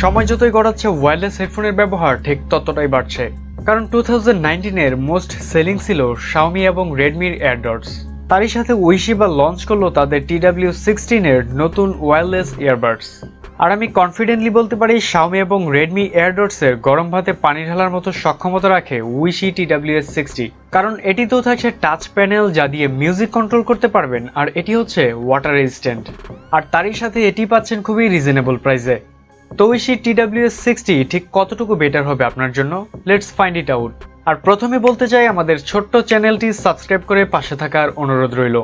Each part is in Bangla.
সময় যতই গড়াচ্ছে ওয়্যারলেস হেডফোনের ব্যবহার ঠিক ততটাই বাড়ছে, কারণ 2019-এর মোস্ট সেলিং ছিল Xiaomi এবং Redmi Airdots। তারই সাথে UIISII লঞ্চ করলো তাদের TW16-এর নতুন ওয়্যারলেস ইয়ারবাডস। আর আমি কনফিডেন্টলি বলতে পারি Xiaomi এবং Redmi Airdots-এর গরম ভাতে পানি ঢালার মতো সক্ষমতা রাখে UIISII TWS60, কারণ এটিতেও থাকছে টাচ প্যানেল যা দিয়ে মিউজিক কন্ট্রোল করতে পারবেন, আর এটি হচ্ছে ওয়াটার রেজিস্ট্যান্ট। আর তারই সাথে এটি পাচ্ছেন খুবই রিজনেবল প্রাইসে। তো UIISII TWS60 ঠিক কতটুকু বেটার হবে আপনার জন্য? Let's find it out. আর প্রথমে বলতে চাই আমাদের ছোট্ট চ্যানেলটি সাবস্ক্রাইব করে পাশে থাকার অনুরোধ রইল।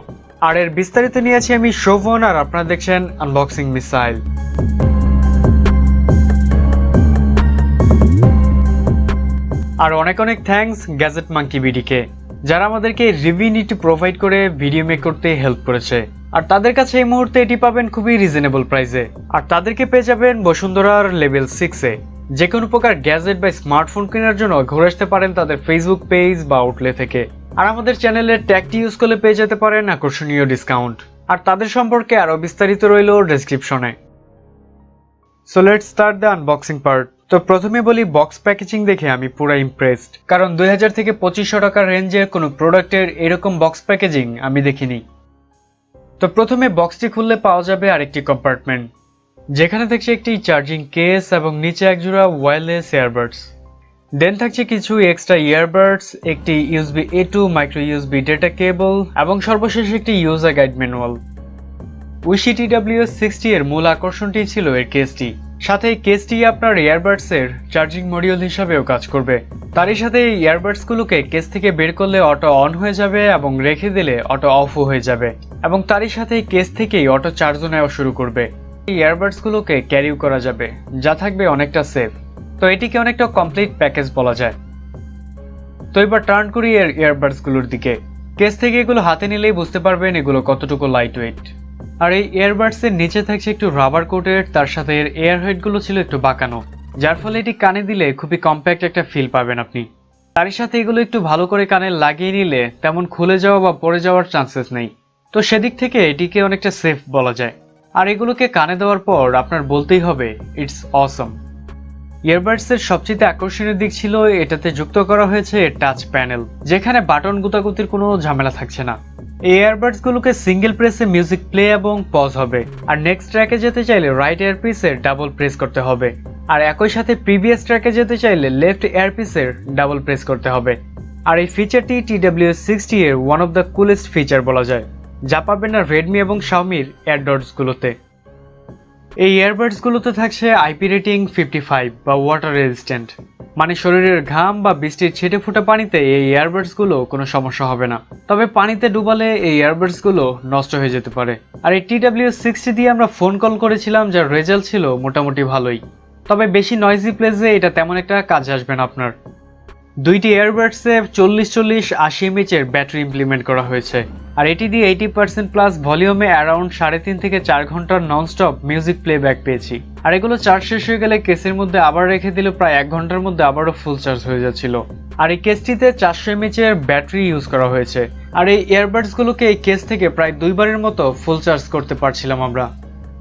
আর এর বিস্তারিত নিয়ে আছি আমি শোভন, আর আপনারা দেখছেন আনবক্সিং মিসাইল। আর অনেক অনেক থ্যাঙ্কস গ্যাজেট মাঙ্কি বিডিকে, যারা আমাদেরকে রিভিউটি প্রোভাইড করে ভিডিও মেক করতে হেল্প করেছে। আর তাদের কাছে এই মুহূর্তে এটি পাবেন খুবই রিজনেবল প্রাইসে। আর তাদেরকে পেয়ে যাবেন বসুন্ধরার লেভেল 6-এ। যে কোনো প্রকার গ্যাজেট বা স্মার্টফোন কেনার জন্য ঘুরে আসতে পারেন তাদের ফেসবুক পেজ বা আউটলেট থেকে। আর আমাদের চ্যানেলের ট্যাগটি ইউজ করলে পেয়ে যেতে পারেন আকর্ষণীয় ডিসকাউন্ট। আর তাদের সম্পর্কে আরও বিস্তারিত রইল ডেসক্রিপশনে। So let's start the unboxing part. তো প্রথমে বলি বক্স প্যাকেজিং দেখে আমি পুরো ইমপ্রেসড, কারণ 2000 থেকে 2500 টাকার রেঞ্জের কোনো প্রোডাক্টের এরকম বক্স প্যাকেজিং আমি দেখিনি। তো প্রথমে বক্সটি খুললে পাওয়া যাবে আরেকটি কম্পার্টমেন্ট, যেখানে থাকছে একটি চার্জিং কেস এবং নিচে একজোড়া ওয়্যারলেস ইয়ারবাডস। দেন থাকছে কিছু এক্সট্রা ইয়ারবাডস, একটি USB A2 micro USB data কেবল এবং সর্বশেষ একটি user guide manual. UIISII TWS60 এর মূল আকর্ষণটি ছিল এর কেসটি, সাথে এই কেসটি আপনার ইয়ারবাডসের চার্জিং মডিউল হিসাবেও কাজ করবে। তারই সাথে এই ইয়ারবাডসগুলোকে কেস থেকে বের করলে অটো অন হয়ে যাবে এবং রেখে দিলে অটো অফও হয়ে যাবে, এবং তারই সাথে এই কেস থেকেই অটো চার্জও নেওয়া শুরু করবে। এই ইয়ারবাডসগুলোকে ক্যারিও করা যাবে, যা থাকবে অনেকটা সেফ। তো এটিকে অনেকটা কমপ্লিট প্যাকেজ বলা যায়। তো এবার টার্ন করি এর ইয়ারবাডসগুলোর দিকে। কেস থেকে এগুলো হাতে নিলেই বুঝতে পারবেন এগুলো কতটুকু লাইট ওয়েট। আর এই ইয়ারবাডসের নিচে থাকছে একটু রাবার কোটের, তার সাথে এর এয়ার হেডগুলো ছিল একটু বাঁকানো, যার ফলে এটি কানে দিলে খুবই কম্প্যাক্ট একটা ফিল পাবেন আপনি। তারই সাথে এগুলো একটু ভালো করে কানে লাগিয়ে নিলে তেমন খুলে যাওয়া বা পড়ে যাওয়ার চান্সেস নেই। তো সেদিক থেকে এটিকে অনেকটা সেফ বলা যায়। আর এগুলোকে কানে দেওয়ার পর আপনার বলতেই হবে ইটস অসম। ইয়ারবাডসের সবচেয়ে আকর্ষণীয় দিক ছিল এটাতে যুক্ত করা হয়েছে টাচ প্যানেল, যেখানে বাটন গুতাগুতির কোনো ঝামেলা থাকছে না। এই ইয়ারবাডসগুলোকে সিঙ্গেল প্রেসে মিউজিক প্লে এবং পজ হবে, আর নেক্সট ট্র্যাকে যেতে চাইলে রাইট এয়ারপিসের ডাবল প্রেস করতে হবে, আর একই সাথে প্রিভিয়াস ট্র্যাকে যেতে চাইলে লেফট এয়ারপিসের ডাবল প্রেস করতে হবে। আর এই ফিচারটি TWS60 এর one of the coolest feature বলা যায়, যা পাবেন না রেডমি এবং Xiaomiর এয়ারডটসগুলোতে। এই ইয়ারবাডসগুলোতে থাকছে IP রেটিং 55 বা ওয়াটার রেজিস্ট্যান্ট, মানে শরীরের ঘাম বা বৃষ্টির ছিটে ফোটা পানিতে এই ইয়ারবাডসগুলো কোনো সমস্যা হবে না। তবে পানিতে ডুবালে এই ইয়ারবাডসগুলো নষ্ট হয়ে যেতে পারে। আর এই TWS60 দিয়ে আমরা ফোন কল করেছিলাম, যার রেজাল্ট ছিল মোটামুটি ভালোই, তবে বেশি নয়েজি প্লেসে এটা তেমন একটা কাজে আসবে না আপনার। দুইটি ইয়ারবাডসে 40-80 mAh এর ব্যাটারি ইমপ্লিমেন্ট করা হয়েছে, আর এটি দিয়ে 80% প্লাস ভলিউমে অ্যারাউন্ড 3.5 থেকে 4 ঘন্টার ননস্টপ মিউজিক প্লেব্যাক পেয়েছি। আর এগুলো চার্জ শেষ হয়ে গেলে কেসের মধ্যে আবার রেখে দিলে প্রায় 1 ঘন্টার মধ্যে আবারও ফুল চার্জ হয়ে যাচ্ছিল। আর এই কেসটিতে 400 mAh এর ব্যাটারি ইউজ করা হয়েছে, আর এই ইয়ারবাডসগুলোকে এই কেস থেকে প্রায় 2 বারের মতো ফুল চার্জ করতে পারছিলাম আমরা।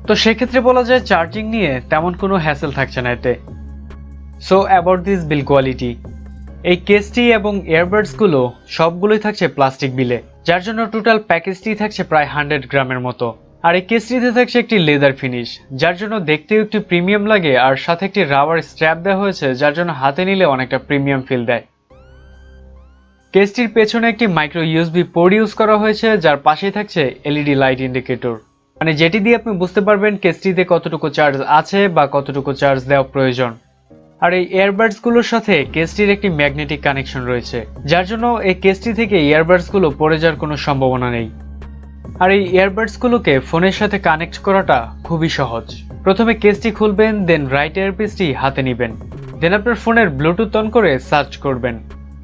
তো সেক্ষেত্রে বলা যায় চার্জিং নিয়ে তেমন কোনো হ্যাসেল থাকছে না এতে। So about this bill quality, এই কেসটি এবং ইয়ারবাডসগুলো সবগুলোই থাকছে প্লাস্টিক বিলে, যার জন্য টোটাল প্যাকেজটি থাকছে প্রায় 100 গ্রামের মতো। আর এই কেসটিতে থাকছে একটি লেদার ফিনিশ, যার জন্য দেখতেও একটু প্রিমিয়াম লাগে, আর সাথে একটি রাবার স্ট্র্যাপ দেওয়া হয়েছে, যার জন্য হাতে নিলে অনেকটা প্রিমিয়াম ফিল দেয়। কেসটির পেছনে একটি মাইক্রো USB পোর্ট ইউজ করা হয়েছে, যার পাশেই থাকছে LED লাইট ইন্ডিকেটর, মানে যেটি দিয়ে আপনি বুঝতে পারবেন কেসটিতে কতটুকু চার্জ আছে বা কতটুকু চার্জ দেওয়া প্রয়োজন। আর এই ইয়ারবাডসগুলোর সাথে কেসটির একটি ম্যাগনেটিক কানেকশন রয়েছে, যার জন্য এই কেসটি থেকে ইয়ারবাডসগুলো পড়ে যাওয়ার কোনো সম্ভাবনা নেই। আর এই ইয়ারবাডসগুলোকে ফোনের সাথে কানেক্ট করাটা খুবই সহজ। প্রথমে কেসটি খুলবেন, দেন রাইট ইয়ারপিসটি হাতে নেবেন, দেন আপনার ফোনের ব্লুটুথ অন করে সার্চ করবেন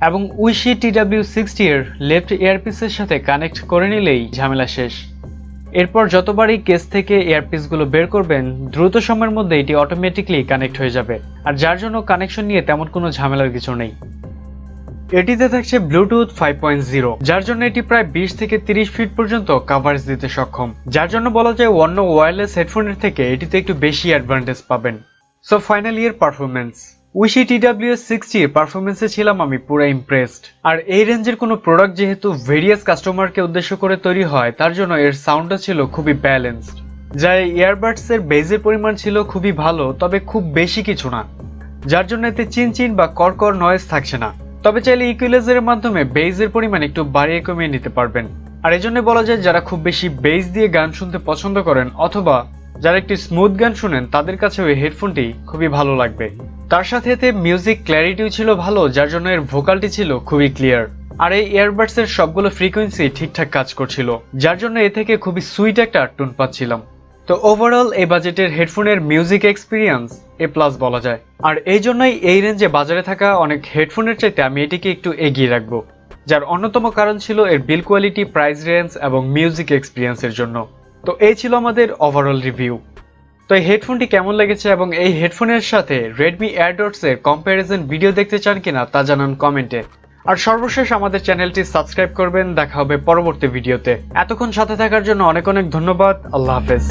এবং UIISII TW60 এর লেফট ইয়ারপিসের সাথে কানেক্ট করে নিলেই ঝামেলা শেষ। এরপর যতবারই কেস থেকে ইয়ারপিসগুলো বের করবেন, দ্রুত সময়ের মধ্যে এটি অটোমেটিকলি কানেক্ট হয়ে যাবে, আর যার জন্য কানেকশন নিয়ে তেমন কোনো ঝামেলার কিছু নেই। এটিতে থাকছে ব্লুটুথ 5.0, যার জন্য এটি প্রায় 20 থেকে 30 ফিট পর্যন্ত কভারেজ দিতে সক্ষম, যার জন্য বলা যায় অন্য ওয়্যারলেস হেডফোনের থেকে এটিতে একটু বেশি অ্যাডভান্টেজ পাবেন। সো ফাইনালি এর পারফরমেন্স, UIISII TWS 60 এর পারফরমেন্সে ছিলাম আমি পুরো ইমপ্রেসড। আর এই রেঞ্জের কোনো প্রোডাক্ট যেহেতু ভেরিয়াস কাস্টমারকে উদ্দেশ্য করে তৈরি হয়, তার জন্য এর সাউন্ডটা ছিল খুবই ব্যালেন্সড। যা ইয়ারবাডস এর বেজের পরিমাণ ছিল খুবই ভালো, তবে খুব বেশি কিছু না, যার জন্য এতে চিনচিন বা কড়কড় নয়েজ থাকছে না। তবে চাইলে ইকুয়ালাইজারের মাধ্যমে বেজের পরিমাণ একটু বাড়িয়ে কমিয়ে নিতে পারবেন। আর এজন্য বলা যায় যারা খুব বেশি বেজ দিয়ে গান শুনতে পছন্দ করেন অথবা যারা একটি স্মুথ গান শুনেন, তাদের কাছে ওই হেডফোনটি খুবই ভালো লাগবে। তার সাথে এতে মিউজিক ক্ল্যারিটিও ছিল ভালো, যার জন্য এর ভোকালটি ছিল খুবই ক্লিয়ার। আর এই ইয়ারবাডস এর সবগুলো ফ্রিকোয়েন্সি ঠিকঠাক কাজ করছিল, যার জন্য এ থেকে খুবই সুইট একটা টোন পাচ্ছিলাম। তো ওভারঅল এই বাজেটের হেডফোনের মিউজিক এক্সপিরিয়েন্স A+ বলা যায়। আর এই জন্যই এই রেঞ্জে বাজারে থাকা অনেক হেডফোনের চাইতে আমি এটিকে একটু এগিয়ে রাখবো, যার অন্যতম কারণ ছিল এর বিল কোয়ালিটি, প্রাইস রেঞ্জ এবং মিউজিক এক্সপিরিয়েন্সের জন্য। তো এই ছিল আমাদের ওভারঅল রিভিউ। তো এই হেডফোনটি কেমন লেগেছে এবং এই হেডফোনের সাথে Redmi Airdots এর কম্প্যারিজন ভিডিও দেখতে চান কিনা তা জানান কমেন্টে। আর সর্বশেষ আমাদের চ্যানেলটি সাবস্ক্রাইব করবেন। দেখা হবে পরবর্তী ভিডিওতে। এতক্ষণ সাথে থাকার জন্য অনেক অনেক ধন্যবাদ। আল্লাহ হাফেজ।